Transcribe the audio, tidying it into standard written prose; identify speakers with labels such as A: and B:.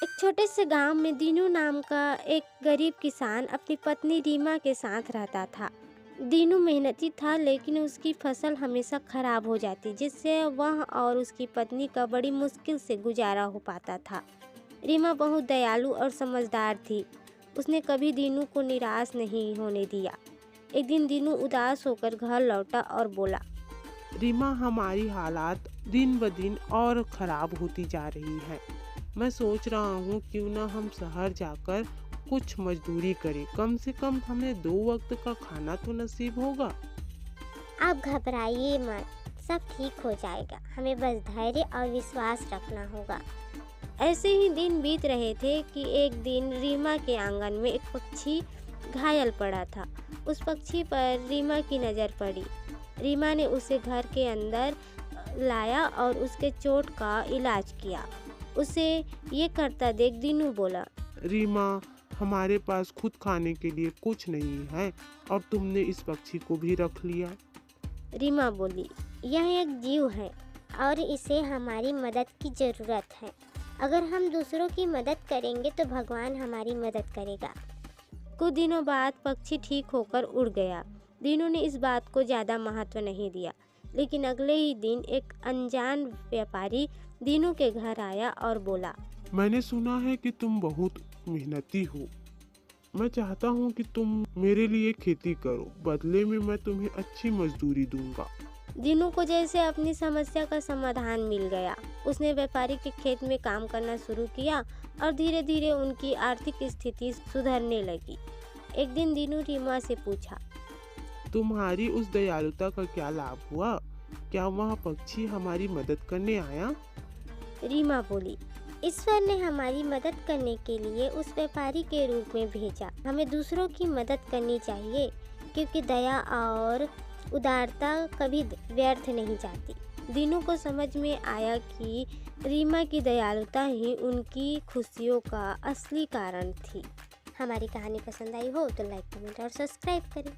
A: एक छोटे से गांव में दीनू नाम का एक गरीब किसान अपनी पत्नी रीमा के साथ रहता था। दीनू मेहनती था लेकिन उसकी फसल हमेशा खराब हो जाती, जिससे वह और उसकी पत्नी का बड़ी मुश्किल से गुजारा हो पाता था। रीमा बहुत दयालु और समझदार थी। उसने कभी दीनू को निराश नहीं होने दिया। एक दिन दीनू उदास होकर घर लौटा और बोला,
B: रीमा, हमारी हालात दिन ब दिन और खराब होती जा रही है। मैं सोच रहा हूँ क्यों ना हम शहर जाकर कुछ मजदूरी करें। कम से कम हमें 2 वक्त का खाना तो नसीब होगा।
C: आप घबराइए मत, सब ठीक हो जाएगा। हमें बस धैर्य और विश्वास रखना होगा।
A: ऐसे ही दिन बीत रहे थे कि एक दिन रीमा के आंगन में एक पक्षी घायल पड़ा था। उस पक्षी पर रीमा की नज़र पड़ी। रीमा ने उसे घर के अंदर लाया और उसके चोट का इलाज किया। उसे ये करता देख दीनू बोला,
B: रीमा, हमारे पास खुद खाने के लिए कुछ नहीं है और तुमने इस पक्षी को भी रख लिया।
A: रीमा बोली,
C: यह एक जीव है और इसे हमारी मदद की ज़रूरत है। अगर हम दूसरों की मदद करेंगे तो भगवान हमारी मदद करेगा।
A: कुछ दिनों बाद पक्षी ठीक होकर उड़ गया। दीनू ने इस बात को ज़्यादा महत्व नहीं दिया, लेकिन अगले ही दिन एक अनजान व्यापारी दीनू के घर आया और बोला,
B: मैंने सुना है कि तुम बहुत मेहनती हो। मैं चाहता हूँ कि तुम मेरे लिए खेती करो। बदले में मैं तुम्हें अच्छी मजदूरी दूंगा।
A: दीनू को जैसे अपनी समस्या का समाधान मिल गया। उसने व्यापारी के खेत में काम करना शुरू किया और धीरे धीरे उनकी आर्थिक स्थिति सुधरने लगी। एक दिन दीनू रीमा से पूछा,
B: तुम्हारी उस दयालुता का क्या लाभ हुआ? क्या वह पक्षी हमारी मदद करने आया?
A: रीमा बोली,
C: ईश्वर ने हमारी मदद करने के लिए उस व्यापारी के रूप में भेजा। हमें दूसरों की मदद करनी चाहिए, क्योंकि दया और उदारता कभी व्यर्थ नहीं जाती।
A: दीनू को समझ में आया कि रीमा की दयालुता ही उनकी खुशियों का असली कारण थी।
C: हमारी कहानी पसंद आई हो तो लाइक, कमेंट और सब्सक्राइब करें।